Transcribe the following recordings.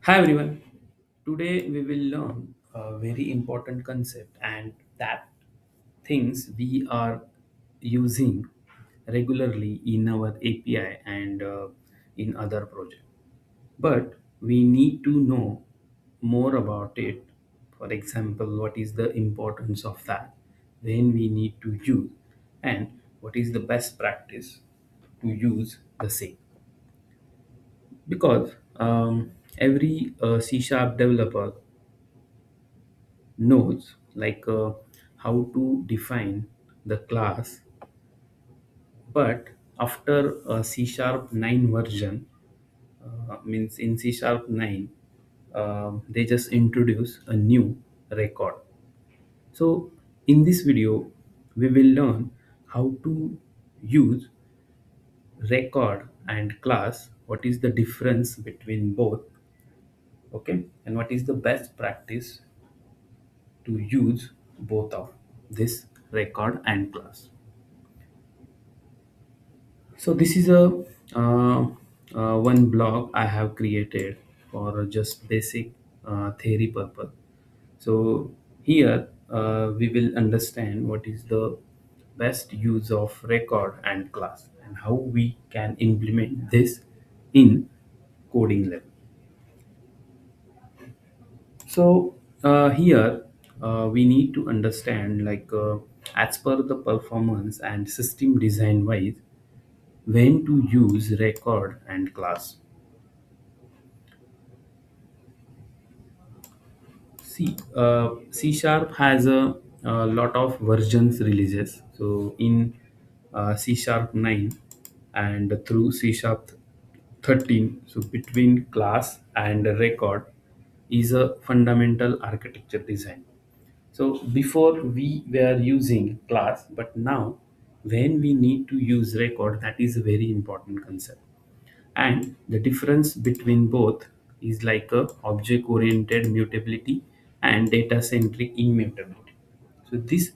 Hi everyone. Today we will learn a very important concept and that things we are using regularly in our API and in other projects. But we need to know more about it. For example, what is the importance of that, when we need to use, and what is the best practice to use the same. Because every C sharp developer knows how to define the class, but after a C sharp 9 version, means in C sharp 9, they just introduce a new record. So in this video we will learn how to use record and class, what is the difference between both, okay, and what is the best practice to use both of this record and class. So this is a one blog I have created for just basic theory purpose. So here we will understand what is the best use of record and class and how we can implement this in coding level. So here we need to understand as per the performance and system design wise when to use record and class. C sharp has a lot of versions releases. So in C sharp 9 and through C sharp 13, so between class and record is a fundamental architecture design. So before we were using class, but now when we need to use record, that is a very important concept. And the difference between both is like a object oriented mutability and data centric immutability. So this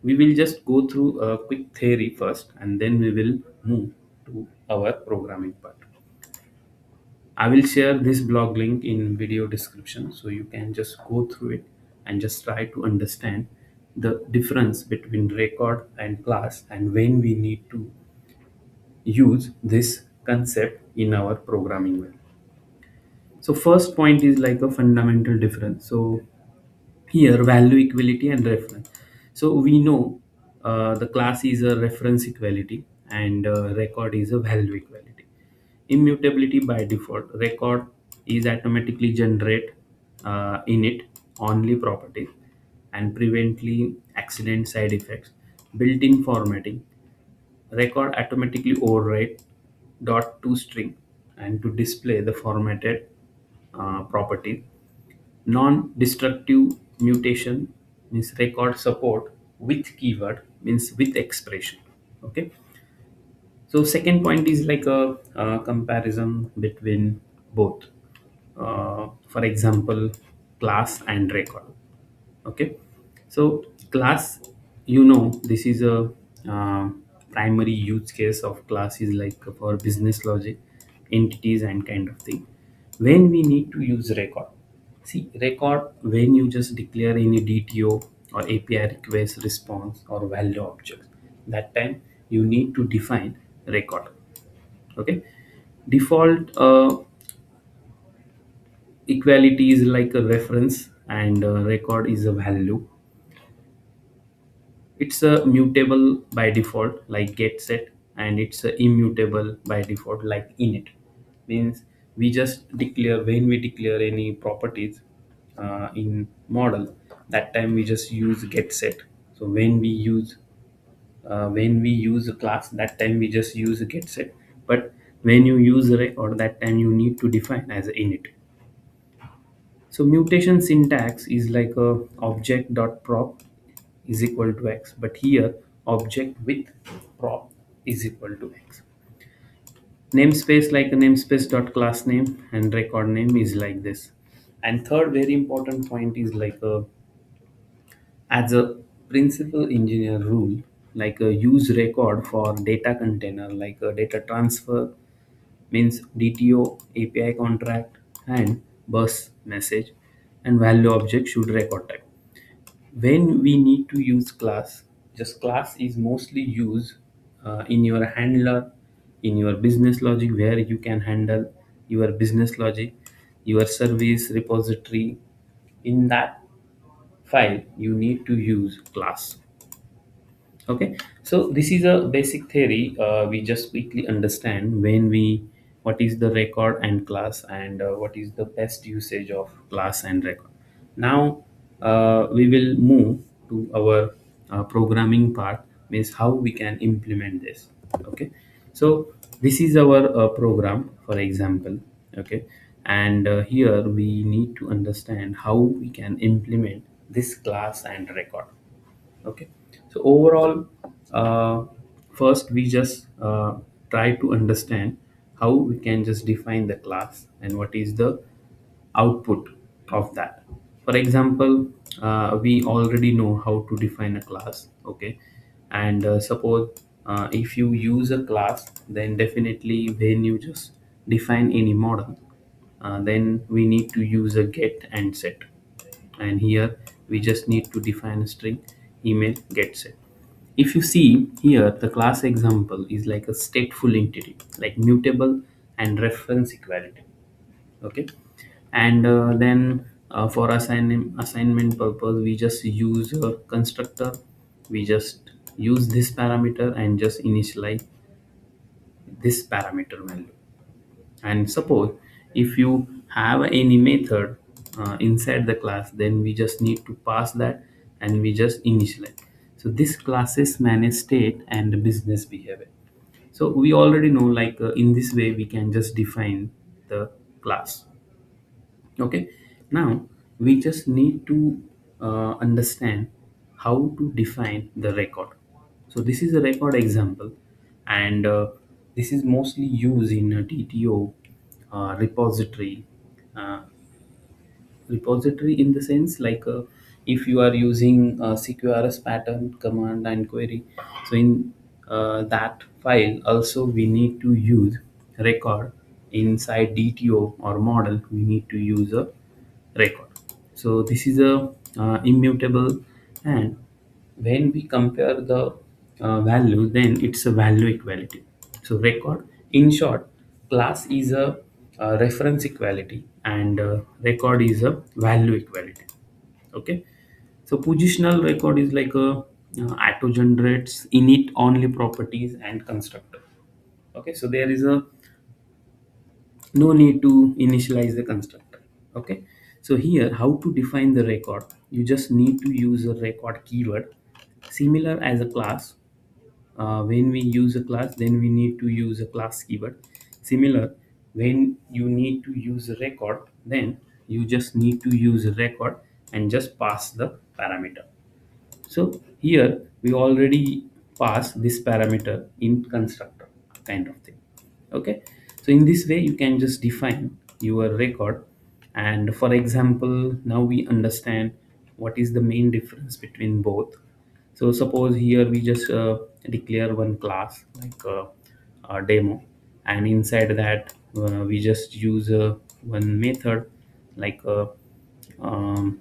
we will just go through a quick theory first and then we will move to our programming part. I will share this blog link in video description so you can just go through it and just try to understand the difference between record and class and when we need to use this concept in our programming well. So first point is like a fundamental difference. So here value equality and reference. So we know the class is a reference equality and record is a value equality. Immutability by default, record is automatically generate in it only properties and prevently accident side effects. Built-in formatting, record automatically override dot to string and to display the formatted property. Non-destructive mutation means record support with keyword means with expression. Okay. So second point is like a comparison between both. For example, class and record. Okay. So class, this is a uh, primary use case of class is like for business logic, entities and kind of thing. When we need to use record, see record when you just declare any DTO or API request response or value objects, that time you need to define record. Okay. Default equality is like a reference and record is a value. It's a mutable by default like get set and it's a immutable by default like init. Means we just declare when we declare any properties in model, that time we just use get set. So when we use a class, that time we just use get set, but when you use a record, that time you need to define as a init. So mutation syntax is like a object dot prop is equal to x, but here object with prop is equal to x. Namespace like a namespace dot class name and record name is like this. And third very important point is like a as a principal engineer rule, like a use record for data container like a data transfer means DTO, API contract, and bus message, and value object should record type. When we need to use class, just class is mostly used in your handler, in your business logic, where you can handle your business logic, your service repository. In that file you need to use class. Okay, so this is a basic theory. We just quickly understand when we what is the record and class, and what is the best usage of class and record. Now we will move to our programming part, means how we can implement this. Okay, so this is our program, for example. Okay, and here we need to understand how we can implement this class and record. Okay, so overall, uh, first we just try to understand how we can just define the class and what is the output of that. For example, we already know how to define a class. Okay, and suppose if you use a class, then definitely when you just define any model, then we need to use a get and set. And here we just need to define a string email get set. If you see here, the class example is like a stateful entity, like mutable and reference equality. Okay, and then for assignment purpose, we just use a constructor. We just use this parameter and just initialize this parameter value. And suppose if you have any method inside the class, then we just need to pass that and we just initialize. So this classes manage state and business behavior. So we already know, like in this way we can just define the class. Okay, now we just need to understand how to define the record. So this is a record example, and this is mostly used in a DTO repository. uh, Repository in the sense, like if you are using CQRS pattern command and query, so in that file also we need to use record. Inside DTO or model we need to use a record. So this is a immutable, and when we compare the value, then it's a value equality. So record, in short, class is a reference equality, and record is a value equality. Okay, so positional record is like a auto generates init only properties and constructor. Okay, so there is a no need to initialize the constructor. Okay, so here how to define the record, you just need to use a record keyword similar as a class. When we use a class, then we need to use a class keyword. Similar, when you need to use a record, then you just need to use a record and just pass the parameter. So here we already pass this parameter in constructor kind of thing. Okay, so in this way you can just define your record. And for example, now we understand what is the main difference between both. So suppose here we just declare one class, like a demo, and inside that we just use one method, like um,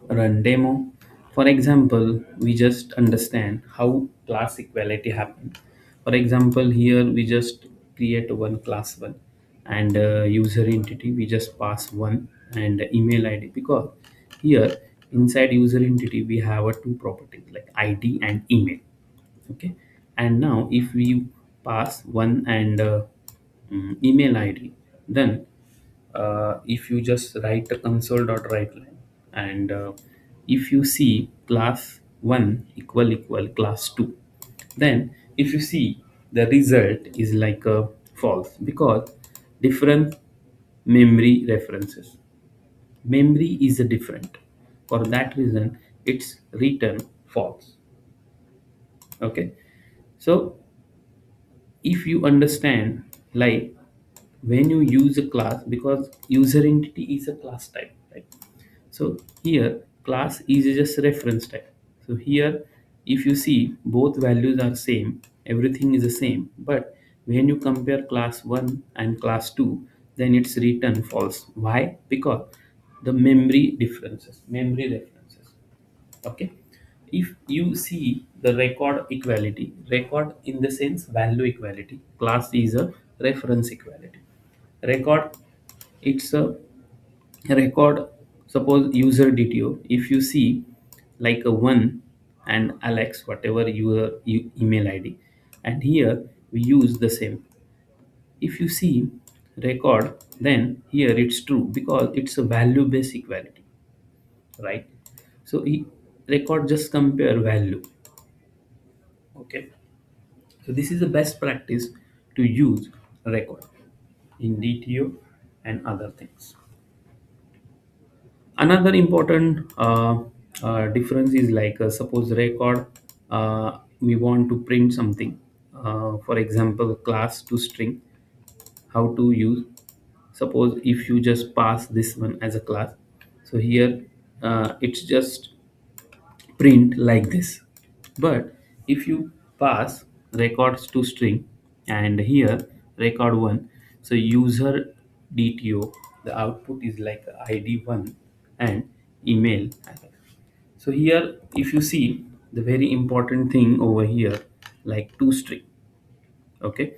run demo. For example, we just understand how class equality happen. For example, here we just create one class one, and user entity we just pass one, and email ID, because here inside user entity we have a two properties like ID and email. Okay, and now if we pass one and email ID, then if you just write a console.write line, and if you see class 1 equal class 2, then if you see the result is like a false, because different memory references, memory is a different, for that reason it's written false. Okay, so if you understand, like when you use a class, because user entity is a class type, right? So here class is just reference type. So here if you see both values are same, everything is the same, but when you compare class 1 and class 2, then it's return false. Why? Because the memory references. Okay. If you see the record equality, record in the sense value equality, class is a reference equality. Record, it's a record. Suppose user DTO, if you see like a one and Alex, whatever your email ID, and here we use the same. If you see record, then here it's true because it's a value based equality, right? So record just compare value. Okay. So this is the best practice to use record in DTO and other things. Another important difference is like suppose record, we want to print something, for example class to string. How to use? Suppose if you just pass this one as a class, so here it's just print like this. But if you pass records to string and here record one, so user DTO, the output is like ID1 and email. So here if you see the very important thing over here, like to string. Okay.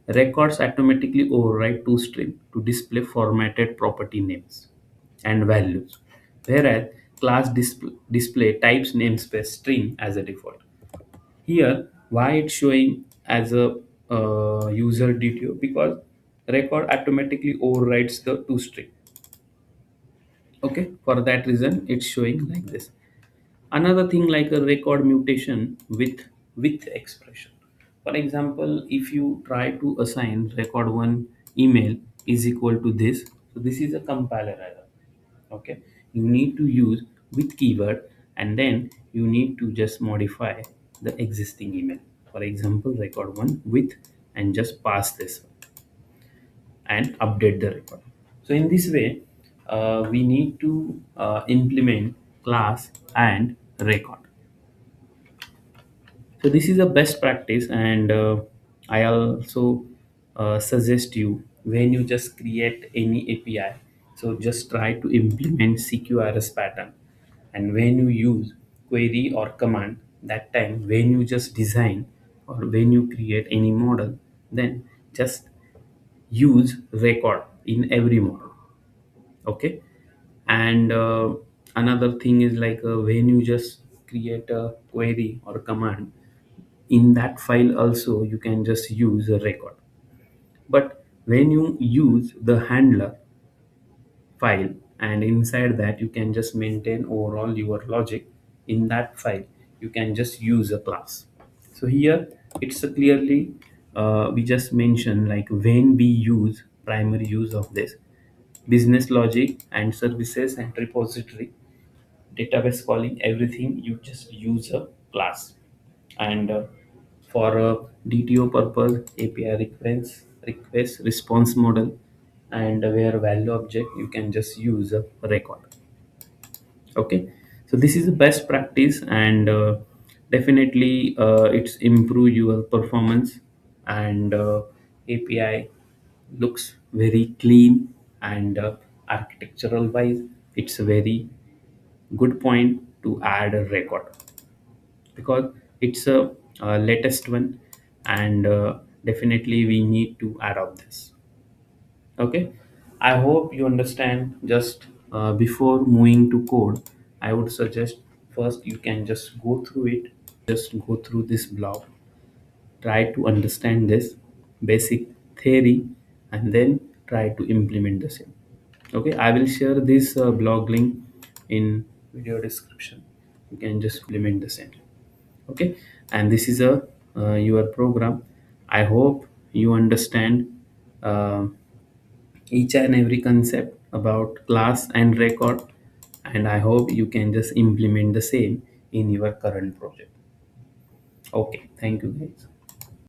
Records automatically override to string to display formatted property names and values, whereas class display types namespace string as a default. Here, why it's showing as a user DTO? Because record automatically overrides the to string. Okay, for that reason, it's showing like this. Another thing like a record mutation with expression. For example, if you try to assign record one email is equal to this, so this is a compiler error. Okay, you need to use with keyword and then you need to just modify the existing email. For example, record one with and just pass this and update the record. So in this way, we need to implement class and record. So this is a best practice, and I also suggest you when you just create any API, so just try to implement CQRS pattern. And when you use query or command, that time when you just design or when you create any model, then just use record in every model. Okay. And another thing is like when you just create a query or command, in that file also you can just use a record. But when you use the handler file and inside that you can just maintain overall your logic, in that file you can just use a class. So here it's a clearly we just mentioned like when we use primary use of this business logic and services and repository database calling, everything you just use a class. And for DTO purpose, API request response model, and where value object you can just use a record. Okay, so this is the best practice, and definitely it's improve your performance, and API looks very clean, and architectural wise it's a very good point to add a record because it's a latest one, and definitely we need to adopt this. Okay, I hope you understand. Just before moving to code, I would suggest first you can just go through it, just go through this blog, try to understand this basic theory, and then try to implement the same. Okay, I will share this blog link in video description. You can just implement the same. Okay, and this is a your program. I hope you understand uh, each and every concept about class and record, and I hope you can just implement the same in your current project. Okay, thank you guys.